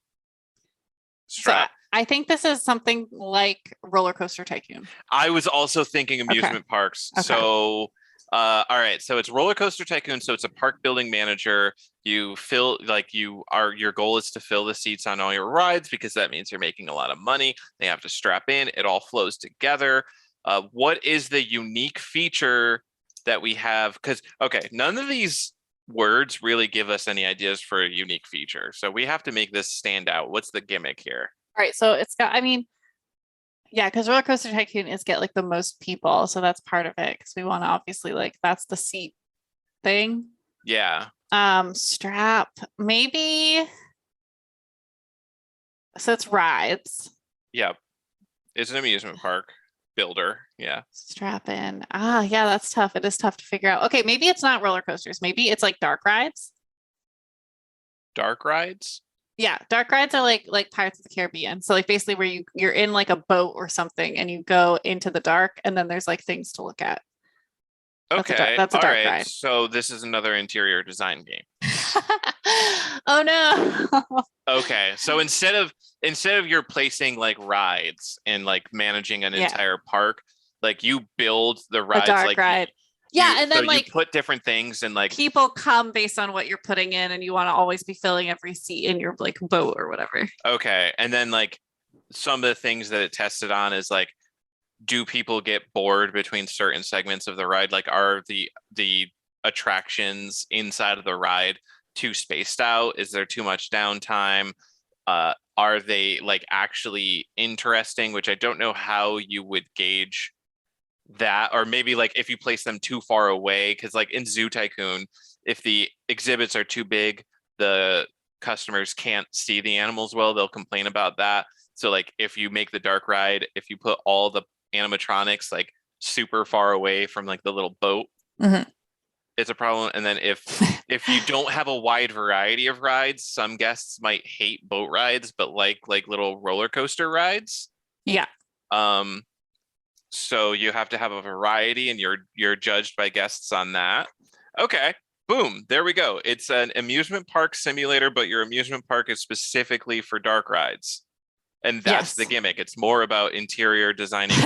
Strap. So I think this is something like Roller Coaster Tycoon. I was also thinking amusement parks. Okay. So, all right. So it's Roller Coaster Tycoon. So it's a park building manager. You fill your goal is to fill the seats on all your rides because that means you're making a lot of money. They have to strap in. It all flows together. What is the unique feature that we have? Because, okay, none of these words really give us any ideas for a unique feature. So we have to make this stand out. What's the gimmick here? All right. So it's got, yeah, because Roller Coaster Tycoon is get like the most people. So that's part of it because we want to obviously that's the seat thing. Yeah. Strap, maybe. So it's rides. Yep. It's an amusement park builder. Yeah. Strap in. Yeah, that's tough. It is tough to figure out. Okay, maybe it's not roller coasters. Maybe it's like dark rides. Dark rides? Yeah, dark rides are like Pirates of the Caribbean. So like basically where you're in like a boat or something and you go into the dark and then there's like things to look at. Okay. That's a dark ride. So this is another interior design game. Oh no. Okay. So instead of you're placing like rides and like managing an entire park, like you build the rides, a dark like ride. Yeah, and then you put different things and like people come based on what you're putting in, and you want to always be filling every seat in your like boat or whatever. Okay, and then like some of the things that it tested on is like, do people get bored between certain segments of the ride? Like, are the attractions inside of the ride too spaced out? Is there too much downtime? Are they like actually interesting? Which I don't know how you would gauge that, or maybe like if you place them too far away, because like in Zoo Tycoon, if the exhibits are too big, the customers can't see the animals well, they'll complain about that. So like if you make the dark ride, if you put all the animatronics like super far away from like the little boat, it's a problem. And then if you don't have a wide variety of rides, some guests might hate boat rides but like little roller coaster rides. Yeah. So you have to have a variety, and you're judged by guests on that. Okay, boom, there we go. It's an amusement park simulator, but your amusement park is specifically for dark rides. And that's the gimmick. It's more about interior designing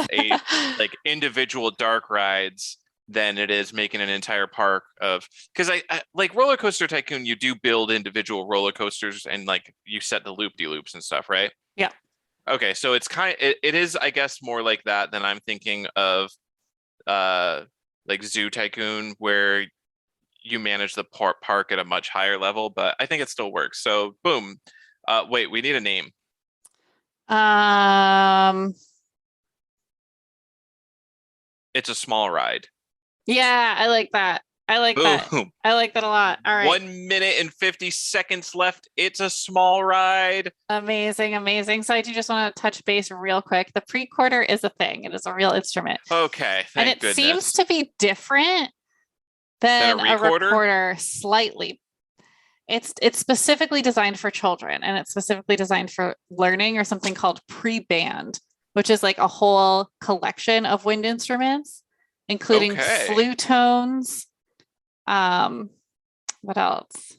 like individual dark rides than it is making an entire park of, because I like Roller Coaster Tycoon, you do build individual roller coasters and like you set the loop-de-loops and stuff, right? Yeah. Okay, so it's it is, I guess, more like that than I'm thinking of like Zoo Tycoon, where you manage the park at a much higher level, but I think it still works. So boom. Wait, we need a name. It's a small ride. Yeah, I like that. I like that. Boom. I like that a lot. All right. 1 minute and 50 seconds left. It's a small ride. Amazing, amazing. So I do just want to touch base real quick. The pre-quarter is a thing. It is a real instrument. Okay, and it goodness. Seems to be different than a recorder slightly. It's specifically designed for children, and it's specifically designed for learning, or something called pre-band, which is like a whole collection of wind instruments, including flutones. What else?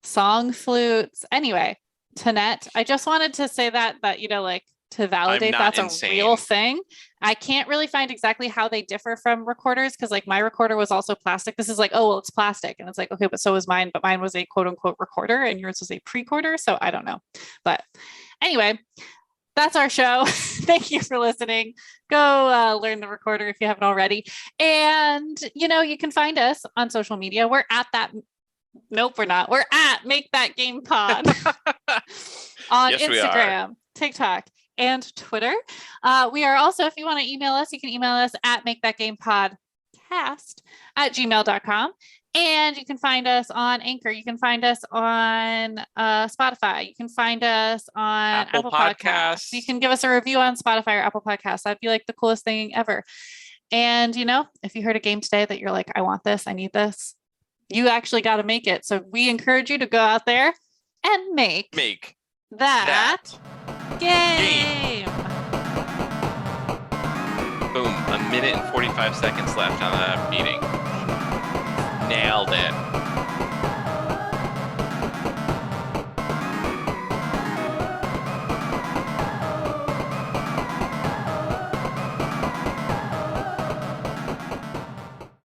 Song flutes. Anyway, Tanette, I just wanted to say that like to validate that's insane. A real thing. I can't really find exactly how they differ from recorders, because like my recorder was also plastic. This is like, oh well, it's plastic, and it's like, okay, but so was mine, but mine was a quote unquote recorder and yours was a pre-quarter, so I don't know. But anyway, that's our show. Thank you for listening. Go learn the recorder if you haven't already. And you can find us on social media. We're at that. Nope, we're not. We're at Make That Game Pod on Instagram, TikTok, and Twitter. We are also, if you want to email us, you can email us at makethatgamepodcast@gmail.com. And you can find us on Anchor. You can find us on Spotify. You can find us on Apple Podcasts. You can give us a review on Spotify or Apple Podcasts. That'd be like the coolest thing ever. And, if you heard a game today that you're like, I want this, I need this, you actually got to make it. So we encourage you to go out there and make that game. Boom. 1 minute and 45 seconds left on that meeting. Nailed it.